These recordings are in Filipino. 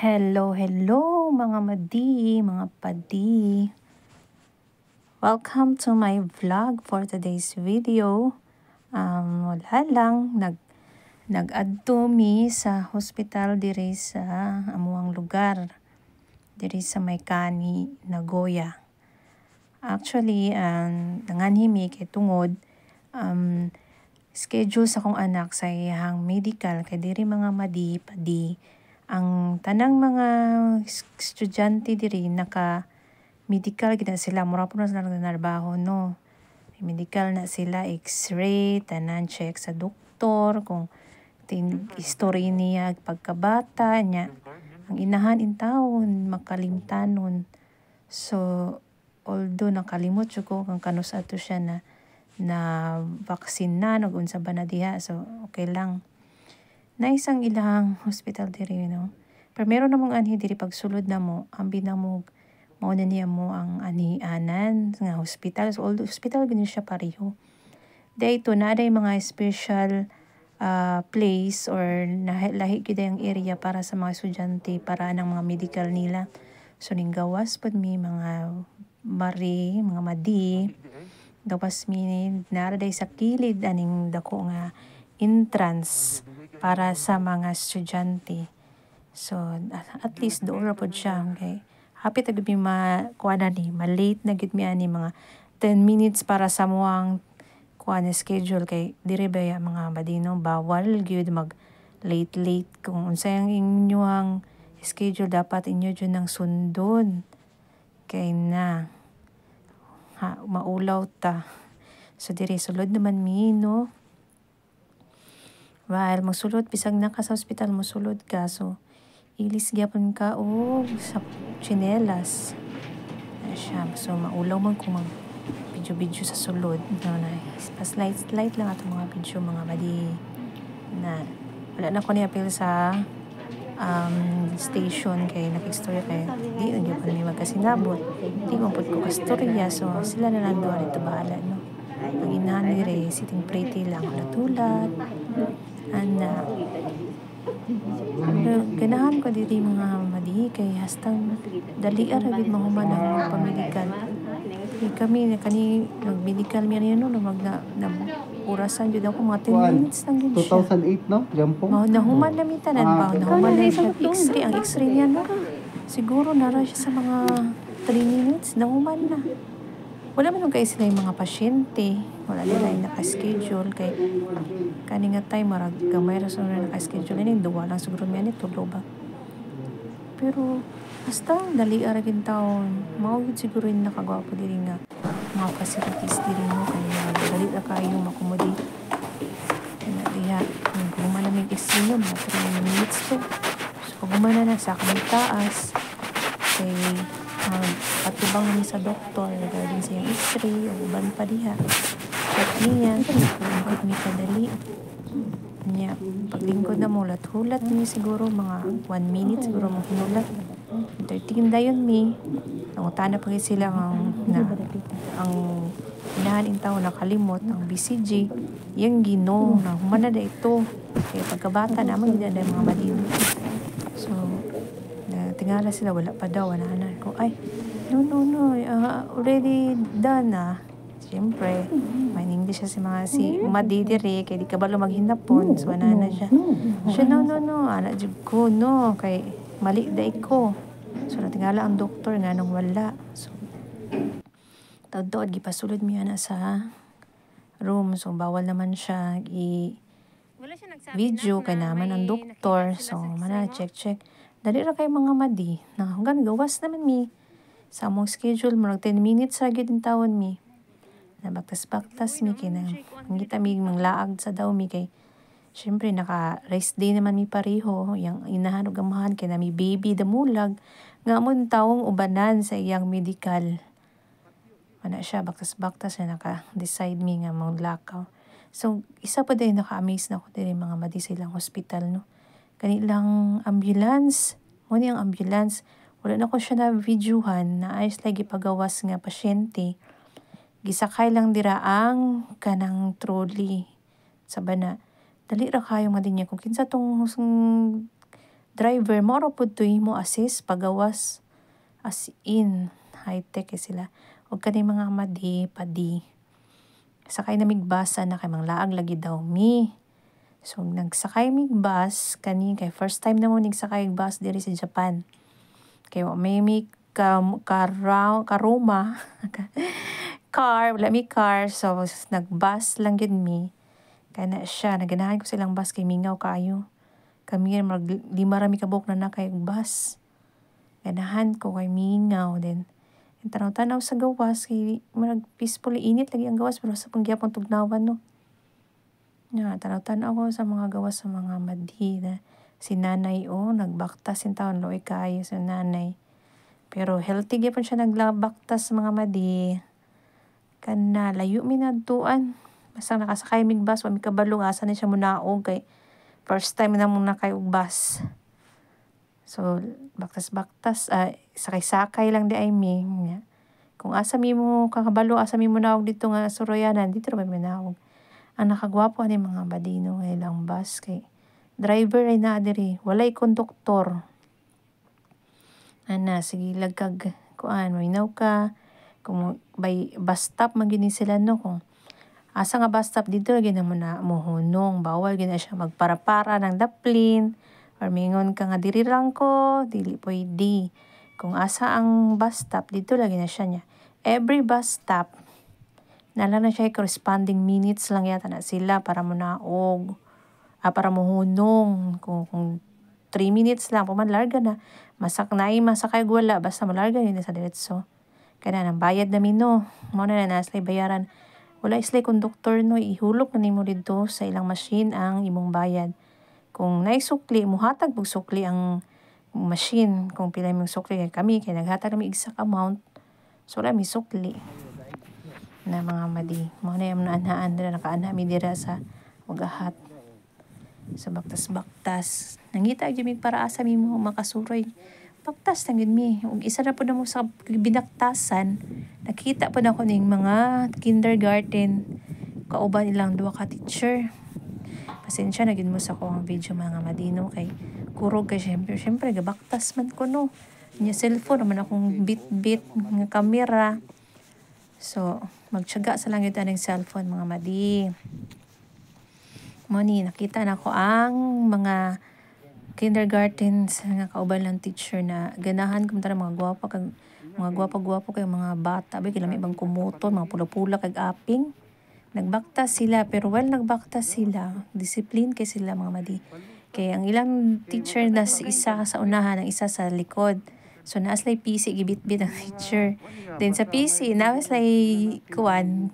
Hello, hello mga madi, mga padi. Welcome to my vlog for today's video. Wala lang, nag-adto mi sa hospital diri sa amuang lugar. Diri sa Maykani, Nagoya. Actually, nanganhi mi kay tungod schedule sa kong anak sa iyang medical kay diri mga madi, padi. Ang tanang mga estudyante diri naka-medical gid sila, mura po na sila nagtrabaho, no. Medical na sila, x-ray, tanan check sa doktor, kung history niya pagkabata niya. Ang inahan in taon, makalimtanon. So, although nakalimot siya ko kung kanus ato siya na vaccine na, unsa ba na diha, so okay lang. Na isang ilang hospital diri, no. Pero meron namang anhi diri pagsulod na mo, ambi na mo na niya mo ang anianan nga hospital. So, all hospital ganyan siya pareho. Dito na day mga special place or lahi gid ang area para sa mga estudyante para ng mga medical nila. So, ning gawas pod mi mga mga madi, gawas mi nara day sa kilid aning dako nga entrance para sa mga estudyante. So, at least doon ra pod siya. Okay? Hapit na gud mi kuha na ni, malate na gud mi ani mga 10 minutes para sa muang kuha na schedule kay dire ba mga badino bawal gyud mag late kung unsay ang inyong schedule dapat inyo jud nang sundon. Kay na maulaw ta. So, dire sulod naman mi, no. While mosulod, bisag na ka sa hospital, mosulod ka. So, ilis gyapon ka o sa tsinelas. Siya. So, maulaw man kung mag-video sa sulod. No, na, light lang ato mga video, mga madi. Na, wala na ko niya appeal sa station kay nakistorya kay di na gyapon mi magkasinabot. Di mo pud ko kastorya. So, sila na lang doon ito bahala, no. Ang inahan ni Ray, sitting pretty lang natulad. Ganahan ko diri mga madi kay hastang dali ra gid mahuman ang pamedical. Kami nag-medical mi ano na orasan jud ako mga 10 minutes lang yun siya. 2008 no, Jampo. Nahuman na mi tanan ba, nahuman na siya x-ray, ang x-ray niya no. Siguro nara siya sa mga 3 minutes, nahuman na. Wala man kay sila yung mga pasyente. Wala nila yung naka-schedule. Kay kani nga time, marag gamay rason na naka-schedule. Ini, duwa lang siguro niya ni tulo ba. Pero, basta, dali aragin taon. Mawagid siguro yung nakagwapo diri nga. Mga facilities diri mo. Kaya dali na kayo makomodate. Kaya diya, kung malamig isino, mga 3 minutes to. So, kung gumana na sa kami taas, kay patubang ni sa doktor regarding sa yung x-ray o uban pa diha. Check niya, kung mi kadali. Niya, paglingkod na mo, hulat ni siguro mga 1 minute siguro mong hinulat. 13 dayon mi. Nangutana pa sila ang inahan in tao nakalimot ang BCG. Yung gino, na humana na ito. Kaya pagkabata naman, hindi na mga madiyo. So, tingala sila, wala pa daw, wala ko, ay, no, already done na. Siyempre, may English si madidiri, kaya di ka balo maghinapon, so wala na siya. Siya, no, anak jud ko, no, kay mali day ko. So, natingala ang doktor nga nung wala. So, tawad, gipasulod mi na sa room, so bawal naman siya video kay naman ang doktor. So, check. Dali ra kay mga madi. Hanggang gawas naman mi. Sa among schedule mo, 10 minutes ra gyud ang tawon mi. Nabaktas-baktas mi kay ngita mi manglaag sa daw mi kay syempre naka-rest day naman mi pareho. Yang inahan og amahan kay na mi baby damulag nga amon tawong ubanan sa iyang medical. Ana siya baktas-baktas na naka-decide mi nga manglakaw. So, isa pa din naka-amaze na ko diri mga madi sa ilang hospital, no. Kanilang ambulance, muna yung ambulance, wala na ko siya na videohan na ayos lagi pagawas nga pasyente. Gisakay lang dira ang kanang trolley sa bana. Dali ra kayo nga din niya kung kinsa tong driver mo ra pud to mo assist pagawas, as in high tech sila. Ug kani mga madi padi sakay na mig bus na kay manglaag lagi daw mi. So nagsakay mig bus kani kay first time na mo nagsakay og bus diri sa Japan. Kay may karuma car, wala mi car, so nagbus lang gid mi. Kaya na siya, naganahan ko silang bus kay mingaw kayo. Kami mag 5 ra mi kabuk na kay bus. Ganahan ko kay mingaw din. Tanaw-tanaw sa gawas kay marag peaceful init lagi ang gawas pero sa pangyapon tugnawan no. Ya, tanaw-tanaw ko sa mga gawas sa mga madi na si nanay nagbaktas in taon loy kayo sa nanay. Pero healthy gyapon siya naglabaktas sa mga madi. Kana layo mi nadtuan. Basta nakasakay mig bus wa mi kabalo asa na siya munaog kay first time na muna kay og bus. So baktas-baktas sakay-sakay lang di ay mi. Kung asa mi mo kakabalo asa mi munaog dito nga Soroyanan dito ra mi munaog. Ang nakagwapo ni mga badino nga ilang bus kay driver ay naa diri walay konduktor. Ana sige lagkag kuan minaw ka kung by bus stop man gini sila no kung asa nga bus stop dito lagi na mo na mohunong bawal gina siya magpara-para ng daplin or mingon ka nga diri lang ko dili pwede. Kung asa ang bus stop dito lagi na siya niya. Every bus stop nala na siya corresponding minutes lang yata na sila para mo naog para mohunong kung 3 minutes lang pumanlarga na masakay wala basta malarga yun sa diretso. Kaya nang bayad namin no. Mo na naslay bayaran. Wala islay konduktor no. Ihulog na nimo dito sa ilang machine ang imong bayad. Kung naisukli, muhatag pag sukli ang machine. Kung pila mong sukli kami, kaya naghatag namin exact amount. So wala mi sukli. Na mga madi. Mo na yung naanhaan na nakaana mi dira sa wagahat. Sa baktas-baktas. Nangita yung para asa mi mo makasuroy. Baktas lang yun mi. Ug isa na po na mo sa binaktasan, nakita po na ko ning mga kindergarten. Kauban nilang 2 ka teacher. Pasensya na gid mo sa ko ang video mga madino kay kurog kay syempre gabaktas man ko no. Nya cellphone naman akong bit-bit nga kamera. So magtiyaga sa lang yun aning cellphone mga madi. Moni nakita na ko ang mga kindergarten nga kauban lang teacher na ganahan ko tara mga gwapo kay mga bata ba kila may ibang kumuton mga pula-pula kag aping nagbaktas sila pero while nagbaktas sila discipline kay sila mga madi kay ang ilang teacher na isa sa unahan ang isa sa likod so naaslay PC gibit-bit ang teacher then sa PC naaslay kuan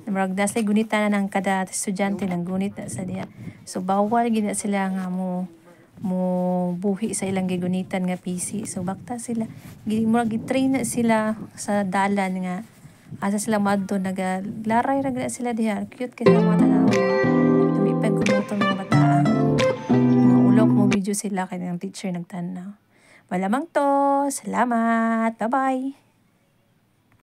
marag naslay gunita na ng kada estudyante ng gunit na sa diya so bawal gina sila nga mo buhi sa ilang gigunitan nga PC. So bakta sila gi-train na sila sa dalan nga asa sila madto nagalaray ra sila diha. Cute kay sa mga tanaw. Tumipag kumuto mga bata. Maulaw mo video sila kay ng teacher nagtanaw. Malamang to. Salamat. Bye-bye.